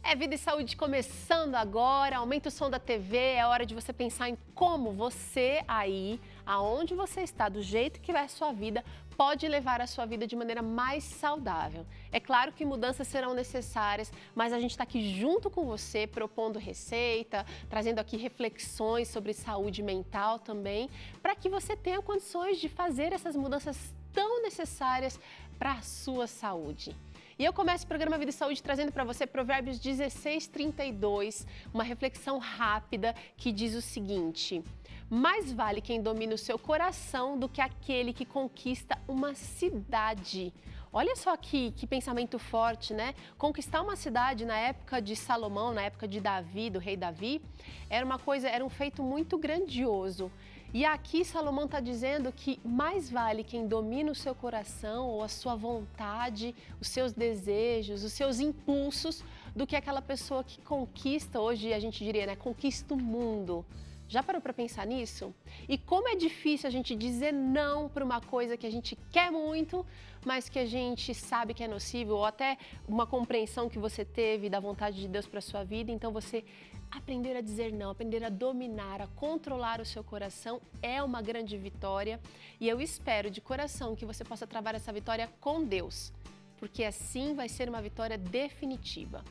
É Vida e Saúde começando agora, aumenta o som da TV, é hora de você pensar em como você aí, aonde você está, do jeito que vai a sua vida, pode levar a sua vida de maneira mais saudável. É claro que mudanças serão necessárias, mas a gente está aqui junto com você, propondo receita, trazendo aqui reflexões sobre saúde mental também, para que você tenha condições de fazer essas mudanças tão necessárias para a sua saúde. E eu começo o programa Vida e Saúde trazendo para você Provérbios 16:32, uma reflexão rápida que diz o seguinte: mais vale quem domina o seu coração do que aquele que conquista uma cidade. Olha só que pensamento forte, né? Conquistar uma cidade na época de Salomão, na época de Davi, do rei Davi, era um feito muito grandioso. E aqui Salomão está dizendo que mais vale quem domina o seu coração ou a sua vontade, os seus desejos, os seus impulsos, do que aquela pessoa que conquista, hoje a gente diria, né, conquista o mundo. Já parou para pensar nisso? E como é difícil a gente dizer não para uma coisa que a gente quer muito, mas que a gente sabe que é nocivo, ou até uma compreensão que você teve da vontade de Deus para a sua vida. Então você aprender a dizer não, aprender a dominar, a controlar o seu coração é uma grande vitória. E eu espero de coração que você possa travar essa vitória com Deus, porque assim vai ser uma vitória definitiva.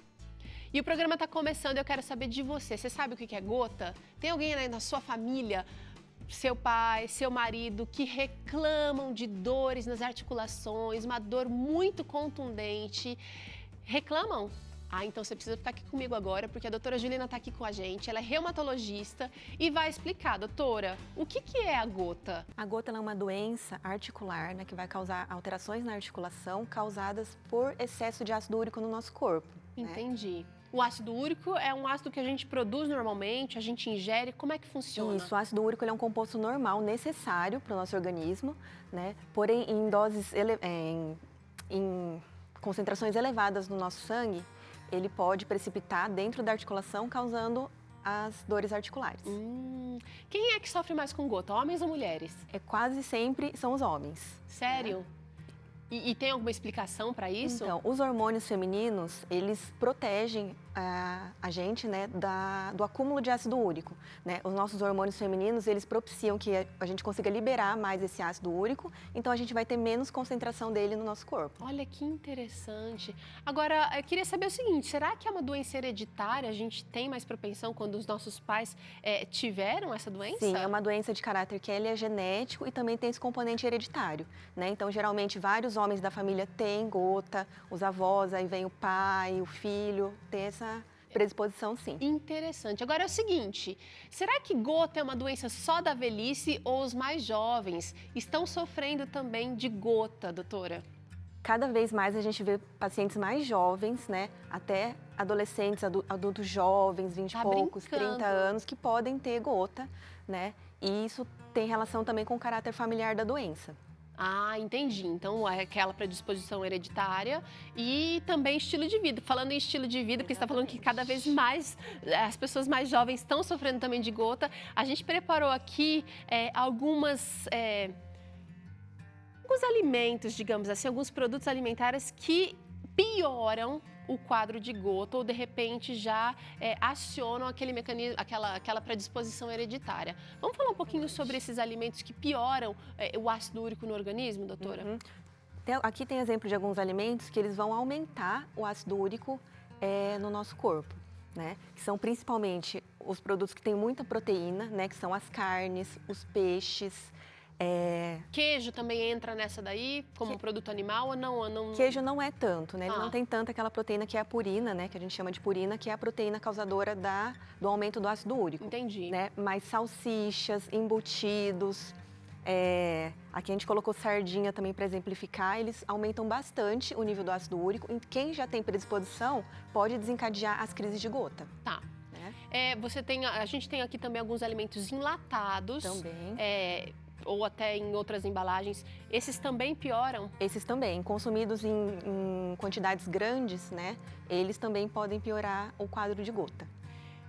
E o programa está começando e eu quero saber de você. Você sabe o que é gota? Tem alguém aí na sua família, seu pai, seu marido, que reclamam de dores nas articulações, uma dor muito contundente? Reclamam? Ah, então você precisa ficar aqui comigo agora, porque a doutora Juliana está aqui com a gente, ela é reumatologista e vai explicar, doutora, o que é a gota? A gota é uma doença articular, né, que vai causar alterações na articulação causadas por excesso de ácido úrico no nosso corpo. Entendi. O ácido úrico é um ácido que a gente produz normalmente, a gente ingere, como é que funciona? Isso, o ácido úrico ele é um composto normal, necessário para o nosso organismo, né? Porém, em doses, em concentrações elevadas no nosso sangue, ele pode precipitar dentro da articulação, causando as dores articulares. Quem é que sofre mais com gota, homens ou mulheres? Quase sempre são os homens. Sério? E tem alguma explicação para isso? Então, os hormônios femininos, eles protegem a gente, né, do acúmulo de ácido úrico, né? Os nossos hormônios femininos, eles propiciam que a gente consiga liberar mais esse ácido úrico, então a gente vai ter menos concentração dele no nosso corpo. Olha que interessante. Agora, eu queria saber o seguinte, será que é uma doença hereditária? A gente tem mais propensão quando os nossos pais tiveram essa doença? Sim, é uma doença de caráter que ele é genético e também tem esse componente hereditário, né? Então, geralmente, vários homens da família têm gota, os avós, aí vem o pai, o filho, tem essa predisposição, sim. Interessante. Agora é o seguinte, será que gota é uma doença só da velhice ou os mais jovens estão sofrendo também de gota, doutora? Cada vez mais a gente vê pacientes mais jovens, né, até adolescentes, adultos jovens, 20 e poucos, 30 anos, que podem ter gota, né, e isso tem relação também com o caráter familiar da doença. Ah, entendi. Então, é aquela predisposição hereditária e também estilo de vida. Falando em estilo de vida, porque você está falando que cada vez mais as pessoas mais jovens estão sofrendo também de gota, a gente preparou aqui alguns alimentos, digamos assim, alguns produtos alimentares que pioram o quadro de gota ou, de repente, já acionam aquele mecanismo, aquela predisposição hereditária. Vamos falar um pouquinho sobre esses alimentos que pioram o ácido úrico no organismo, doutora? Aqui tem exemplo de alguns alimentos que eles vão aumentar o ácido úrico no nosso corpo, né? Que são principalmente os produtos que têm muita proteína, né? Que são as carnes, os peixes. Queijo também entra nessa daí, como produto animal ou não? Queijo não é tanto, né? Ele não tem tanta aquela proteína que é a purina, né? Que a gente chama de purina, que é a proteína causadora do aumento do ácido úrico. Entendi. Né? Mas salsichas, embutidos, aqui a gente colocou sardinha também para exemplificar, eles aumentam bastante o nível do ácido úrico. E quem já tem predisposição pode desencadear as crises de gota. Tá. A gente tem aqui também alguns alimentos enlatados. Também. Ou até em outras embalagens, esses também pioram? Esses também, consumidos em quantidades grandes, né? Eles também podem piorar o quadro de gota.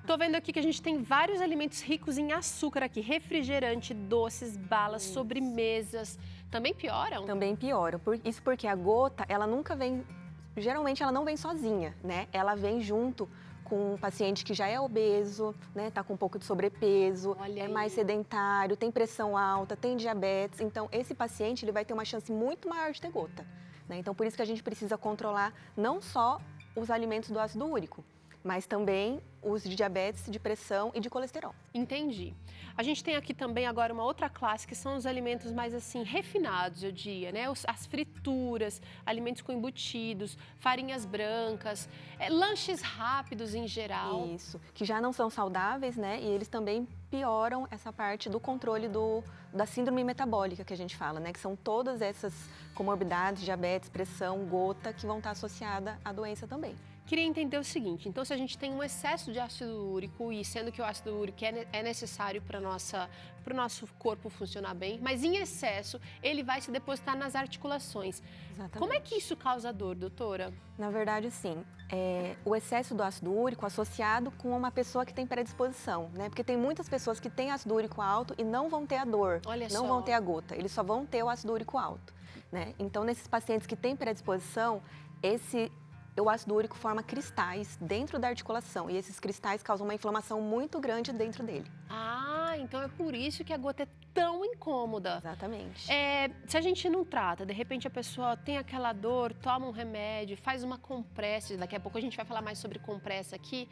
Tô vendo aqui que a gente tem vários alimentos ricos em açúcar aqui, refrigerante, doces, balas, sobremesas. Também pioram? Também pioram. Isso porque a gota, ela nunca vem geralmente ela não vem sozinha, né? Ela vem junto com um paciente que já é obeso, né? Tá com um pouco de sobrepeso, Olha é aí. mais sedentário, tem pressão alta, tem diabetes. Então, esse paciente ele vai ter uma chance muito maior de ter gota, né? Então, por isso que a gente precisa controlar não só os alimentos do ácido úrico, mas também os de diabetes, de pressão e de colesterol. Entendi. A gente tem aqui também agora uma outra classe que são os alimentos mais assim refinados, eu diria, né? As frituras, alimentos com embutidos, farinhas brancas, lanches rápidos em geral. Isso, que já não são saudáveis, né? E eles também pioram essa parte do controle da síndrome metabólica que a gente fala, né? Que são todas essas comorbidades, diabetes, pressão, gota, que vão estar associadas à doença também. Queria entender o seguinte, então se a gente tem um excesso de ácido úrico, e sendo que o ácido úrico é necessário para o nosso corpo funcionar bem, mas em excesso ele vai se depositar nas articulações. Exatamente. Como é que isso causa dor, doutora? Na verdade, sim. O excesso do ácido úrico associado com uma pessoa que tem predisposição, né? Porque tem muitas pessoas que têm ácido úrico alto e não vão ter a dor, Olha não só. vão ter a gota, eles só vão ter o ácido úrico alto, né? Então, nesses pacientes que têm predisposição, o ácido úrico forma cristais dentro da articulação e esses cristais causam uma inflamação muito grande dentro dele. Ah, então é por isso que a gota é tão incômoda. Exatamente. Se a gente não trata, de repente a pessoa tem aquela dor, toma um remédio, faz uma compressa, daqui a pouco a gente vai falar mais sobre compressa aqui,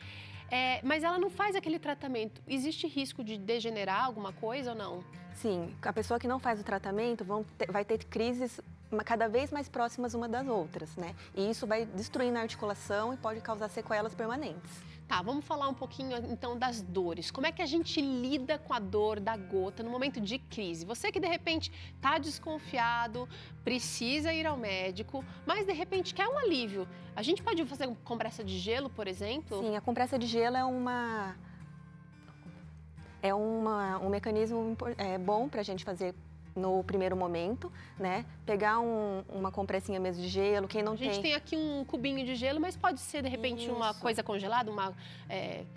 mas ela não faz aquele tratamento. Existe risco de degenerar alguma coisa ou não? Sim, a pessoa que não faz o tratamento vai ter crises cada vez mais próximas uma das outras, né? E isso vai destruindo a articulação e pode causar sequelas permanentes. Tá, vamos falar um pouquinho então das dores. Como é que a gente lida com a dor da gota no momento de crise? Você que de repente está desconfiado, precisa ir ao médico, mas de repente quer um alívio. A gente pode fazer compressa de gelo, por exemplo? Sim, a compressa de gelo é um mecanismo bom para a gente fazer no primeiro momento, né? Pegar uma compressinha mesmo de gelo, quem não tem... A gente tem aqui um cubinho de gelo, mas pode ser, de repente, uma coisa congelada, uma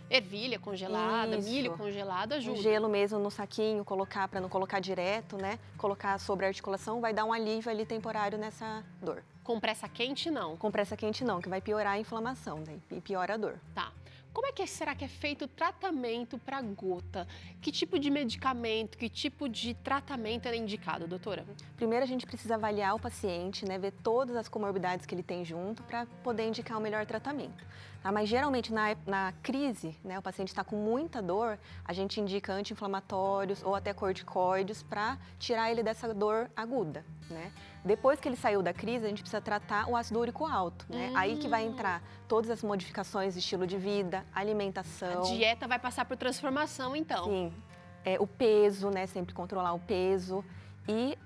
ervilha congelada, milho congelado, ajuda. Um gelo mesmo no saquinho, colocar, para não colocar direto, né? Colocar sobre a articulação, vai dar um alívio ali temporário nessa dor. Compressa quente, não? Compressa quente não, que vai piorar a inflamação, né? E piora a dor. Tá. Como é que será que é feito o tratamento para gota? Que tipo de medicamento, que tipo de tratamento é indicado, doutora? Primeiro a gente precisa avaliar o paciente, né, ver todas as comorbidades que ele tem junto para poder indicar o melhor tratamento. Tá? Mas geralmente na crise, né, o paciente está com muita dor, a gente indica anti-inflamatórios ou até corticoides para tirar ele dessa dor aguda, né? Depois que ele saiu da crise, a gente precisa tratar o ácido úrico alto, né? Aí que vai entrar todas as modificações de estilo de vida, alimentação. A dieta vai passar por transformação, então. Sim, o peso, né? Sempre controlar o peso e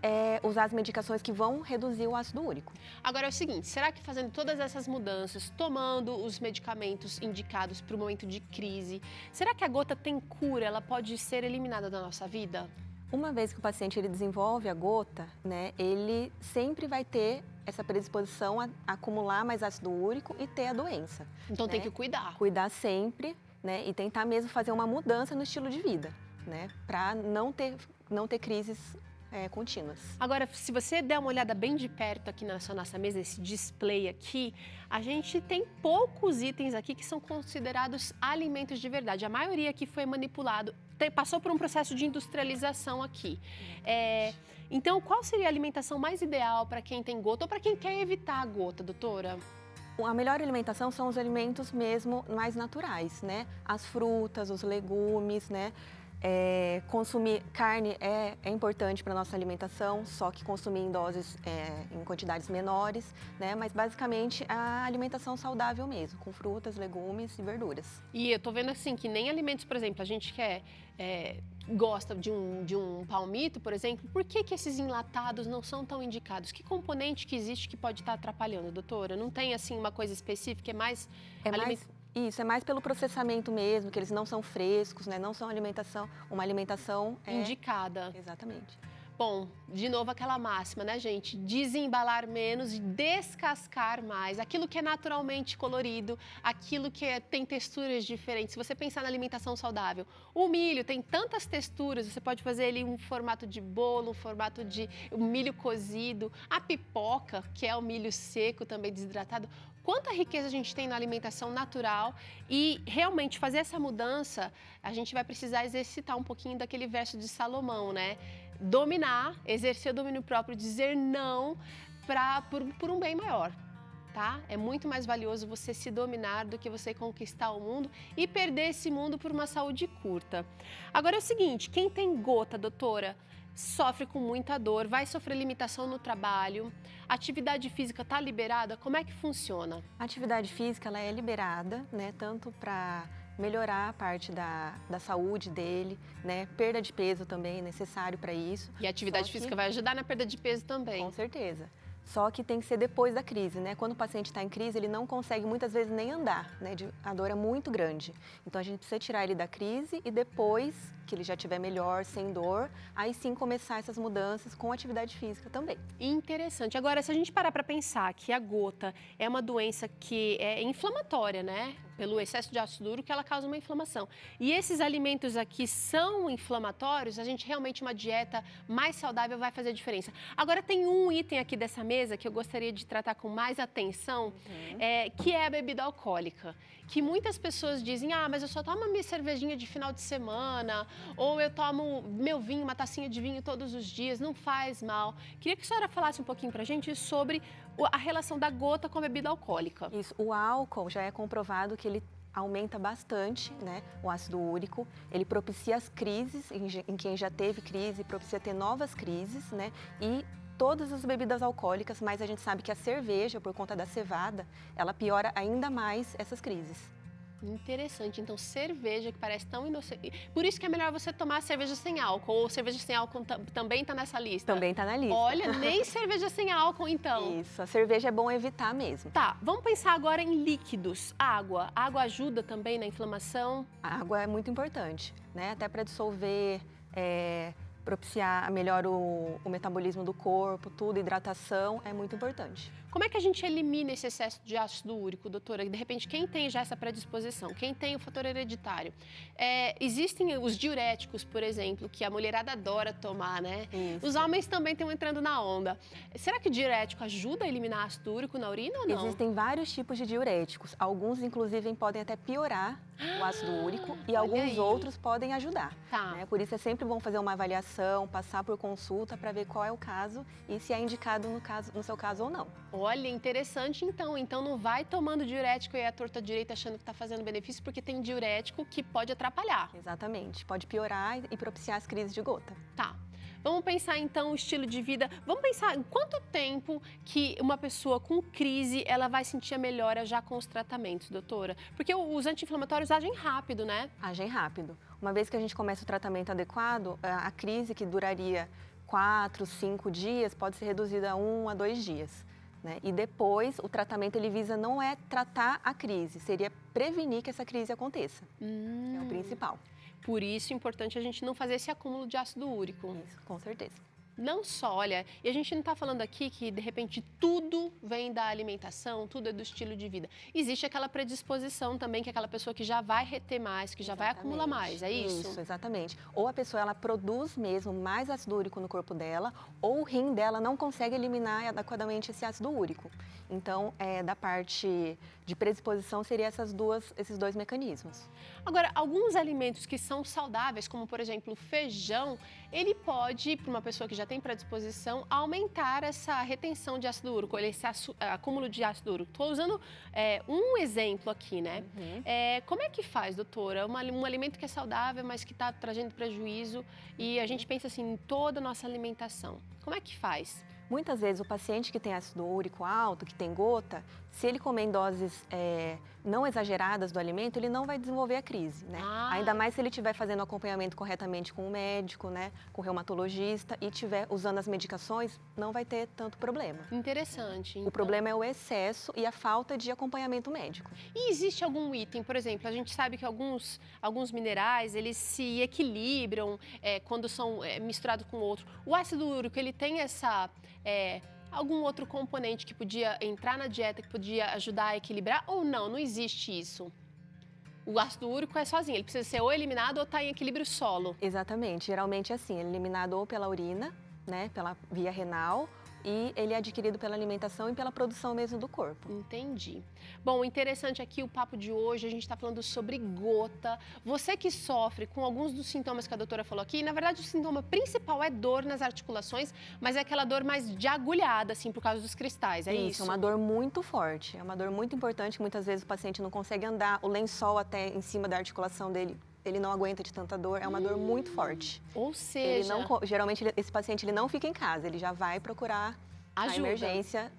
usar as medicações que vão reduzir o ácido úrico. Agora é o seguinte, será que fazendo todas essas mudanças, tomando os medicamentos indicados para o momento de crise, será que a gota tem cura? Ela pode ser eliminada da nossa vida? Uma vez que o paciente ele desenvolve a gota, né, ele sempre vai ter essa predisposição a acumular mais ácido úrico e ter a doença. Então né? tem que cuidar. Cuidar sempre, né, e tentar mesmo fazer uma mudança no estilo de vida, né, para não ter crises contínuas. Agora, se você der uma olhada bem de perto aqui na nossa mesa, esse display aqui, a gente tem poucos itens aqui que são considerados alimentos de verdade. A maioria aqui foi manipulado, passou por um processo de industrialização aqui. Então, qual seria a alimentação mais ideal para quem tem gota ou para quem quer evitar a gota, doutora? A melhor alimentação são os alimentos mesmo mais naturais, né? As frutas, os legumes, né? Consumir carne é importante para a nossa alimentação, só que consumir em doses, em quantidades menores, né? Mas basicamente a alimentação saudável mesmo, com frutas, legumes e verduras. E eu tô vendo assim que nem alimentos, por exemplo, a gente quer gosta de um palmito, por exemplo, por que esses enlatados não são tão indicados? Que componente que existe que pode estar atrapalhando, doutora? Não tem assim uma coisa específica, é mais... Isso, é mais pelo processamento mesmo, que eles não são frescos, né? Não são uma alimentação... indicada. Exatamente. Bom, de novo aquela máxima, né, gente? Desembalar menos e descascar mais. Aquilo que é naturalmente colorido, aquilo que tem texturas diferentes. Se você pensar na alimentação saudável, o milho tem tantas texturas, você pode fazer ele um formato de bolo, um formato de milho cozido. A pipoca, que é o milho seco, também desidratado. quanta riqueza a gente tem na alimentação natural e realmente fazer essa mudança, a gente vai precisar exercitar um pouquinho daquele verso de Salomão, né? Dominar, exercer o domínio próprio, dizer não por um bem maior. Tá? É muito mais valioso você se dominar do que você conquistar o mundo e perder esse mundo por uma saúde curta. Agora é o seguinte, quem tem gota, doutora, sofre com muita dor, vai sofrer limitação no trabalho, a atividade física está liberada, como é que funciona? A atividade física ela é liberada, né, tanto para melhorar a parte da saúde dele, né, perda de peso também é necessário para isso. E a atividade física vai ajudar na perda de peso também. Com certeza. Só que tem que ser depois da crise, né? Quando o paciente está em crise, ele não consegue muitas vezes nem andar, né? A dor é muito grande. Então a gente precisa tirar ele da crise e depois que ele já estiver melhor, sem dor, aí sim começar essas mudanças com atividade física também. Interessante. Agora, se a gente parar para pensar que a gota é uma doença que é inflamatória, né? Pelo excesso de ácido úrico, ela causa uma inflamação. E esses alimentos aqui são inflamatórios, a gente realmente uma dieta mais saudável vai fazer diferença. Agora, tem um item aqui dessa mesa que eu gostaria de tratar com mais atenção, que é a bebida alcoólica. Que muitas pessoas dizem, mas eu só tomo minha cervejinha de final de semana, ou eu tomo meu vinho, uma tacinha de vinho todos os dias, não faz mal. Queria que a senhora falasse um pouquinho pra gente sobre a relação da gota com a bebida alcoólica. Isso, o álcool já é comprovado que ele aumenta bastante, né, o ácido úrico, ele propicia as crises, em quem já teve crise, propicia ter novas crises, né, e todas as bebidas alcoólicas, mas a gente sabe que a cerveja, por conta da cevada, ela piora ainda mais essas crises. Interessante. Então, cerveja que parece tão inocente. Por isso que é melhor você tomar cerveja sem álcool. Ou cerveja sem álcool também está nessa lista? Também está na lista. Olha, nem cerveja sem álcool, então. Isso, a cerveja é bom evitar mesmo. Tá, vamos pensar agora em líquidos. Água. A água ajuda também na inflamação? A água é muito importante, né? Até para dissolver, propiciar melhor o metabolismo do corpo, tudo, hidratação é muito importante. Como é que a gente elimina esse excesso de ácido úrico, doutora? De repente, quem tem já essa predisposição, quem tem o fator hereditário? Existem os diuréticos, por exemplo, que a mulherada adora tomar, né? Isso. Os homens também estão entrando na onda. Será que o diurético ajuda a eliminar ácido úrico na urina ou não? Existem vários tipos de diuréticos. Alguns, inclusive, podem até piorar o ácido úrico e alguns outros podem ajudar. Tá. Né? Por isso é sempre bom fazer uma avaliação, passar por consulta para ver qual é o caso e se é indicado no seu caso ou não. Olha, interessante então. Então não vai tomando diurético e a torta direita achando que está fazendo benefício, porque tem diurético que pode atrapalhar. Exatamente. Pode piorar e propiciar as crises de gota. Tá. Vamos pensar então o estilo de vida. Vamos pensar em quanto tempo que uma pessoa com crise ela vai sentir a melhora já com os tratamentos, doutora? Porque os anti-inflamatórios agem rápido, né? Agem rápido. Uma vez que a gente começa o tratamento adequado, a crise que duraria 4, 5 dias pode ser reduzida a 1 a 2 dias. Né? E depois, o tratamento ele visa não é tratar a crise, seria prevenir que essa crise aconteça, que é o principal. Por isso é importante a gente não fazer esse acúmulo de ácido úrico. Isso, com certeza. Não só, olha, e a gente não está falando aqui que, de repente, tudo vem da alimentação, tudo é do estilo de vida. Existe aquela predisposição também, que é aquela pessoa que já vai reter mais, que já vai acumular mais, é isso? Isso, exatamente. Ou a pessoa, ela produz mesmo mais ácido úrico no corpo dela, ou o rim dela não consegue eliminar adequadamente esse ácido úrico. Então, da parte de predisposição, seria esses dois mecanismos. Agora, alguns alimentos que são saudáveis, como, por exemplo, o feijão, ele pode, para uma pessoa que já tem predisposição, aumentar essa retenção de ácido úrico, esse acúmulo de ácido úrico. Estou usando um exemplo aqui, né? Como é que faz, doutora? Um alimento que é saudável, mas que está trazendo prejuízo e a gente pensa assim em toda a nossa alimentação. Como é que faz? Muitas vezes o paciente que tem ácido úrico alto, que tem gota, se ele comer em doses não exageradas do alimento, ele não vai desenvolver a crise, né? Ainda mais se ele estiver fazendo acompanhamento corretamente com o médico, né? Com o reumatologista e estiver usando as medicações, não vai ter tanto problema. Interessante. O problema é o excesso e a falta de acompanhamento médico. E existe algum item, por exemplo, a gente sabe que alguns minerais, eles se equilibram quando são misturados com outro. O ácido úrico, ele tem algum outro componente que podia entrar na dieta, que podia ajudar a equilibrar ou não? Não existe isso? O ácido úrico é sozinho, ele precisa ser ou eliminado ou estar em equilíbrio solo. Exatamente, geralmente é assim, ele é eliminado ou pela urina, né, pela via renal, e ele é adquirido pela alimentação e pela produção mesmo do corpo. Entendi. Bom, interessante aqui o papo de hoje, a gente está falando sobre gota. Você que sofre com alguns dos sintomas que a doutora falou aqui, na verdade o sintoma principal é dor nas articulações, mas é aquela dor mais de agulhada, assim, por causa dos cristais, é isso? É uma dor muito forte, é uma dor muito importante, que muitas vezes o paciente não consegue andar, o lençol até em cima da articulação dele, ele não aguenta de tanta dor, é uma dor muito forte. Ou seja... Geralmente esse paciente ele não fica em casa, ele já vai procurar a emergência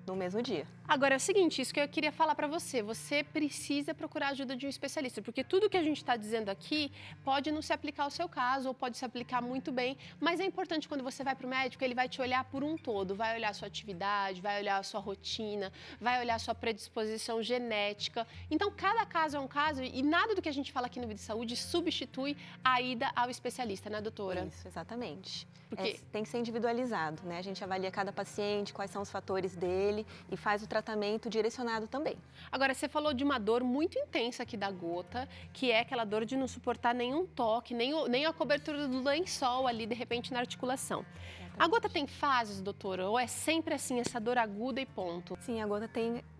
no mesmo dia. Agora é o seguinte, isso que eu queria falar para você, você precisa procurar a ajuda de um especialista, porque tudo que a gente está dizendo aqui pode não se aplicar ao seu caso ou pode se aplicar muito bem, mas é importante quando você vai para o médico, ele vai te olhar por um todo, vai olhar a sua atividade, vai olhar a sua rotina, vai olhar a sua predisposição genética. Então, cada caso é um caso e nada do que a gente fala aqui no Vida e Saúde substitui a ida ao especialista, né, doutora? Isso, exatamente. Porque... tem que ser individualizado, né? A gente avalia cada paciente, quais são os fatores dele e faz o tratamento direcionado também. Agora, você falou de uma dor muito intensa aqui da gota, que é aquela dor de não suportar nenhum toque, nem a cobertura do lençol ali, de repente, na articulação. Exatamente. A gota tem fases, doutora? Ou é sempre assim, essa dor aguda e ponto? Sim, a gota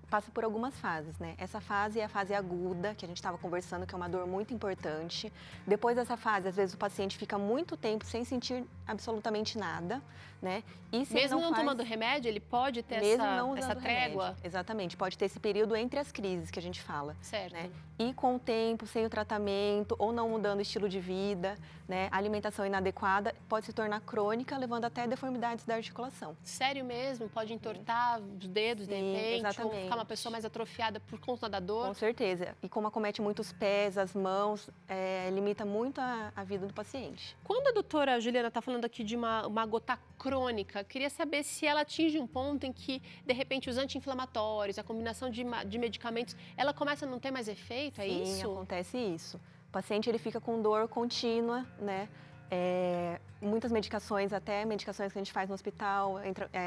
passa por algumas fases, né? Essa fase é a fase aguda, que a gente estava conversando, que é uma dor muito importante. Depois dessa fase, às vezes o paciente fica muito tempo sem sentir absolutamente nada, né? E se mesmo não tomando remédio, ele pode ter essa trégua? Remédio. Exatamente, pode ter esse período entre as crises que a gente fala. Certo. Né? E com o tempo, sem o tratamento, ou não mudando o estilo de vida, né? A alimentação inadequada pode se tornar crônica, levando até deformidades da articulação. Sério mesmo? Pode entortar os dedos, de repente? Exatamente. Ou ficar uma pessoa mais atrofiada por conta da dor? Com certeza. E como acomete muito os pés, as mãos, limita muito a vida do paciente. Quando a doutora Juliana está falando aqui de uma gota crônica, queria saber se ela atinge um ponto em que, de repente, os anti-inflamatórios, a combinação de medicamentos, ela começa a não ter mais efeito, é isso? Sim, acontece isso. O paciente ele fica com dor contínua, né? Muitas medicações, até medicações que a gente faz no hospital,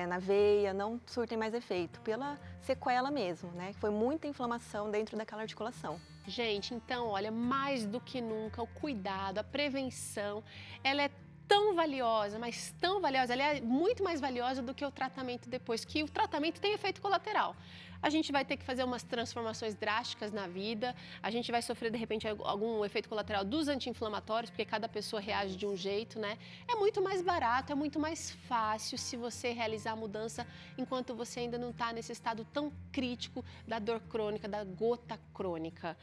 na veia, não surtem mais efeito, pela sequela mesmo, né? Foi muita inflamação dentro daquela articulação. Gente, então, olha, mais do que nunca, o cuidado, a prevenção, ela é tão valiosa, mas tão valiosa, ela é muito mais valiosa do que o tratamento depois, que o tratamento tem efeito colateral. A gente vai ter que fazer umas transformações drásticas na vida, a gente vai sofrer, de repente, algum efeito colateral dos anti-inflamatórios, porque cada pessoa reage de um jeito, né? É muito mais barato, é muito mais fácil se você realizar a mudança enquanto você ainda não está nesse estado tão crítico da dor crônica, da gota crônica.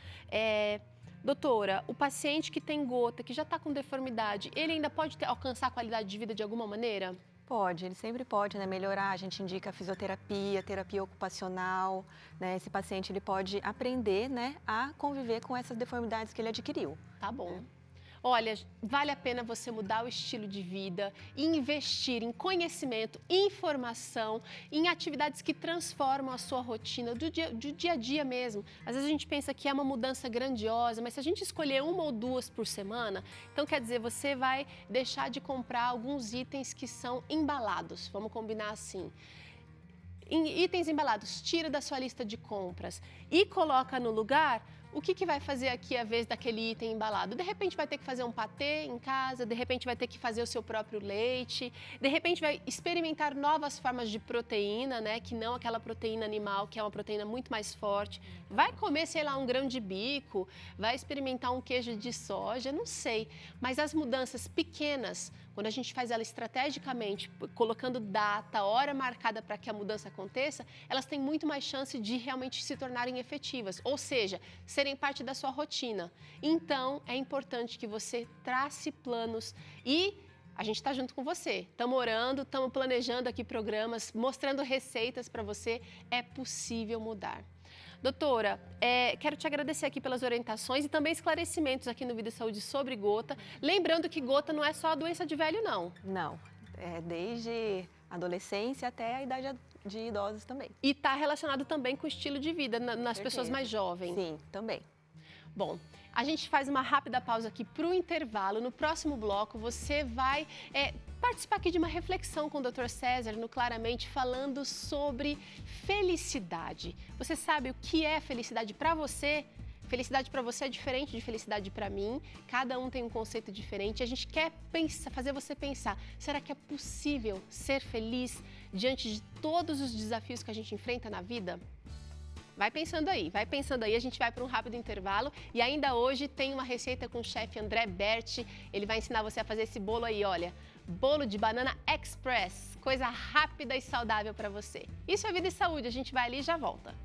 Doutora, o paciente que tem gota, que já está com deformidade, ele ainda pode alcançar a qualidade de vida de alguma maneira? Pode, ele sempre pode, né, melhorar. A gente indica fisioterapia, terapia ocupacional, né? Esse paciente ele pode aprender, né, a conviver com essas deformidades que ele adquiriu. Tá bom. Olha, vale a pena você mudar o estilo de vida e investir em conhecimento, informação, em atividades que transformam a sua rotina do dia a dia mesmo. Às vezes a gente pensa que é uma mudança grandiosa, mas se a gente escolher uma ou duas por semana, então quer dizer, você vai deixar de comprar alguns itens que são embalados, vamos combinar assim. Itens embalados, tira da sua lista de compras e coloca no lugar. O que vai fazer aqui a vez daquele item embalado? De repente vai ter que fazer um patê em casa, de repente vai ter que fazer o seu próprio leite, de repente vai experimentar novas formas de proteína, né? Que não aquela proteína animal, que é uma proteína muito mais forte. Vai comer, sei lá, um grão de bico, vai experimentar um queijo de soja, não sei. Mas as mudanças pequenas, quando a gente faz ela estrategicamente, colocando data, hora marcada para que a mudança aconteça, elas têm muito mais chance de realmente se tornarem efetivas, ou seja, serem parte da sua rotina. Então, é importante que você trace planos e a gente está junto com você. Estamos orando, estamos planejando aqui programas, mostrando receitas para você. É possível mudar. Doutora, quero te agradecer aqui pelas orientações e também esclarecimentos aqui no Vida e Saúde sobre gota. Lembrando que gota não é só a doença de velho, não. Não, é desde a adolescência até a idade de idosos também. E está relacionado também com o estilo de vida nas pessoas mais jovens. Sim, também. Bom, a gente faz uma rápida pausa aqui para o intervalo. No próximo bloco, você vai participar aqui de uma reflexão com o Dr. César, no Claramente, falando sobre felicidade. Você sabe o que é felicidade para você? Felicidade para você é diferente de felicidade para mim, cada um tem um conceito diferente. A gente quer fazer você pensar, será que é possível ser feliz diante de todos os desafios que a gente enfrenta na vida? Vai pensando aí, a gente vai para um rápido intervalo e ainda hoje tem uma receita com o chefe André Berti, ele vai ensinar você a fazer esse bolo aí, olha, bolo de banana express, coisa rápida e saudável para você. Isso é Vida e Saúde, a gente vai ali e já volta.